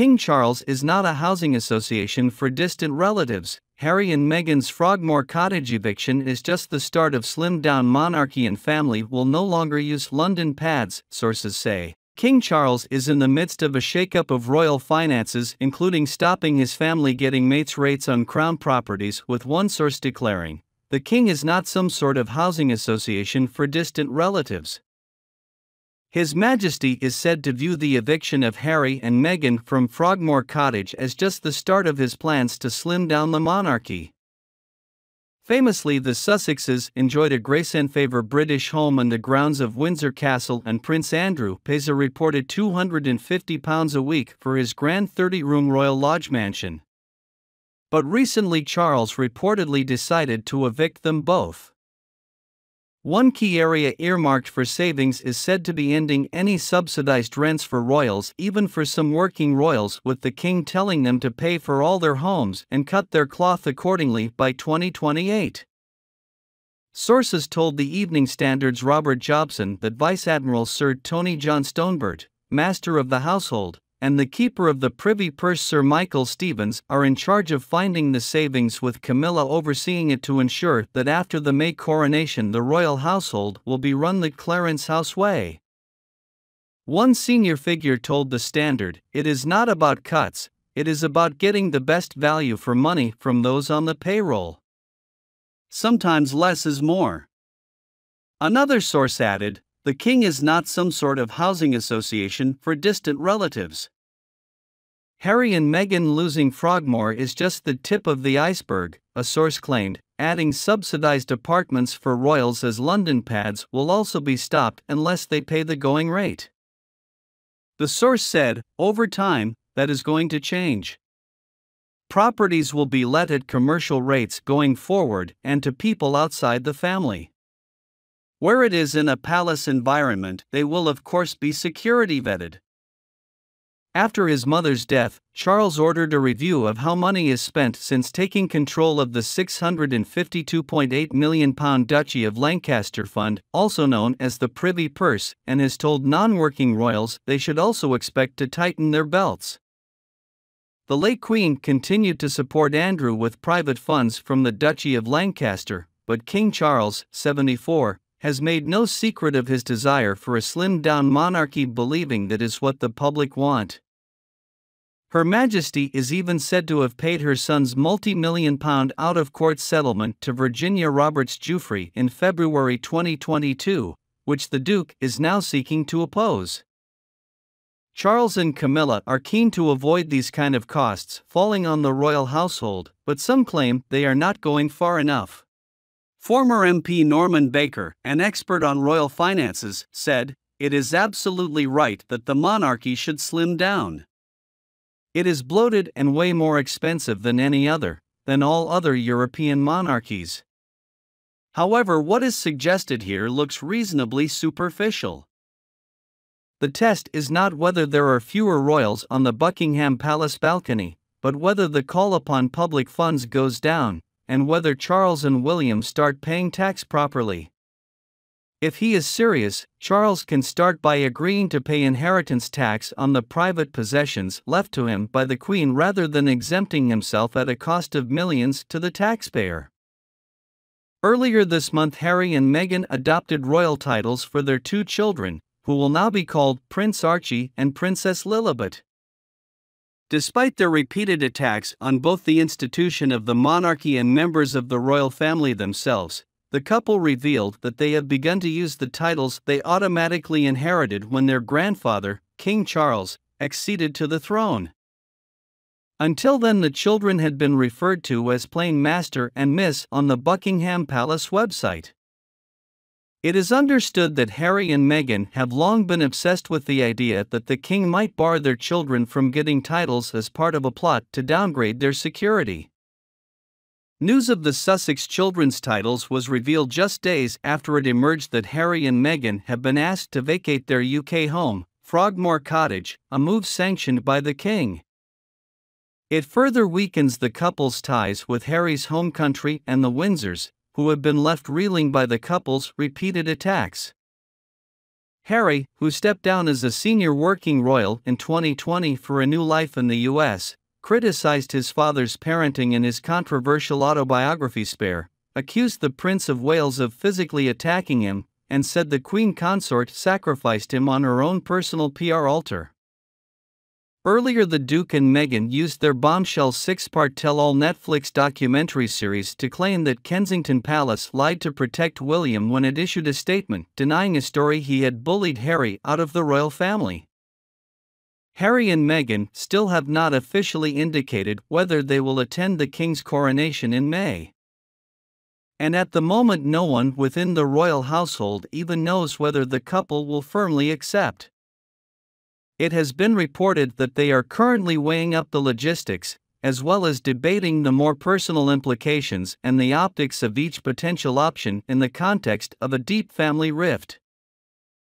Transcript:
King Charles is not a housing association for distant relatives. Harry and Meghan's Frogmore Cottage eviction is just the start of slimmed-down monarchy, and family will no longer use London pads, sources say. King Charles is in the midst of a shakeup of royal finances, including stopping his family getting mates rates on crown properties, with one source declaring, "The king is not some sort of housing association for distant relatives." His Majesty is said to view the eviction of Harry and Meghan from Frogmore Cottage as just the start of his plans to slim down the monarchy. Famously, the Sussexes enjoyed a grace-and-favour British home on the grounds of Windsor Castle, and Prince Andrew pays a reported £250 a week for his grand 30-room Royal Lodge mansion. But recently Charles reportedly decided to evict them both. One key area earmarked for savings is said to be ending any subsidised rents for royals, even for some working royals, with the king telling them to pay for all their homes and cut their cloth accordingly by 2028. Sources told the Evening Standard's Robert Jobson that Vice Admiral Sir Tony John Stonebert, Master of the Household, and the Keeper of the Privy Purse Sir Michael Stevens are in charge of finding the savings, with Camilla overseeing it to ensure that after the May coronation the royal household will be run the Clarence House way. One senior figure told The Standard, "It is not about cuts, it is about getting the best value for money from those on the payroll. Sometimes less is more." Another source added, "The king is not some sort of housing association for distant relatives." Harry and Meghan losing Frogmore is just the tip of the iceberg, a source claimed, adding subsidized apartments for royals as London pads will also be stopped unless they pay the going rate. The source said, "Over time, that is going to change. Properties will be let at commercial rates going forward and to people outside the family. Where it is in a palace environment, they will of course be security vetted." After his mother's death, Charles ordered a review of how money is spent since taking control of the £652.8 million Duchy of Lancaster Fund, also known as the Privy Purse, and has told non-working royals they should also expect to tighten their belts. The late Queen continued to support Andrew with private funds from the Duchy of Lancaster, but King Charles, 74, has made no secret of his desire for a slimmed-down monarchy, believing that is what the public want. Her Majesty is even said to have paid her son's multi-million-pound out-of-court settlement to Virginia Roberts Giuffre in February 2022, which the Duke is now seeking to oppose. Charles and Camilla are keen to avoid these kind of costs falling on the royal household, but some claim they are not going far enough. Former MP Norman Baker, an expert on royal finances, said, "It is absolutely right that the monarchy should slim down. It is bloated and way more expensive than all other European monarchies." However, what is suggested here looks reasonably superficial. The test is not whether there are fewer royals on the Buckingham Palace balcony, but whether the call upon public funds goes down, and whether Charles and William start paying tax properly. If he is serious, Charles can start by agreeing to pay inheritance tax on the private possessions left to him by the Queen rather than exempting himself at a cost of millions to the taxpayer. Earlier this month, Harry and Meghan adopted royal titles for their two children, who will now be called Prince Archie and Princess Lilibet. Despite their repeated attacks on both the institution of the monarchy and members of the royal family themselves, the couple revealed that they have begun to use the titles they automatically inherited when their grandfather, King Charles, acceded to the throne. Until then, the children had been referred to as plain Master and Miss on the Buckingham Palace website. It is understood that Harry and Meghan have long been obsessed with the idea that the king might bar their children from getting titles as part of a plot to downgrade their security. News of the Sussex children's titles was revealed just days after it emerged that Harry and Meghan have been asked to vacate their UK home, Frogmore Cottage, a move sanctioned by the king. It further weakens the couple's ties with Harry's home country and the Windsors, who have been left reeling by the couple's repeated attacks. Harry, who stepped down as a senior working royal in 2020 for a new life in the US, criticized his father's parenting in his controversial autobiography Spare, accused the Prince of Wales of physically attacking him, and said the Queen Consort sacrificed him on her own personal PR altar. Earlier, the Duke and Meghan used their bombshell 6-part tell-all Netflix documentary series to claim that Kensington Palace lied to protect William when it issued a statement denying a story he had bullied Harry out of the royal family. Harry and Meghan still have not officially indicated whether they will attend the King's coronation in May. And at the moment, no one within the royal household even knows whether the couple will firmly accept. It has been reported that they are currently weighing up the logistics, as well as debating the more personal implications and the optics of each potential option in the context of a deep family rift.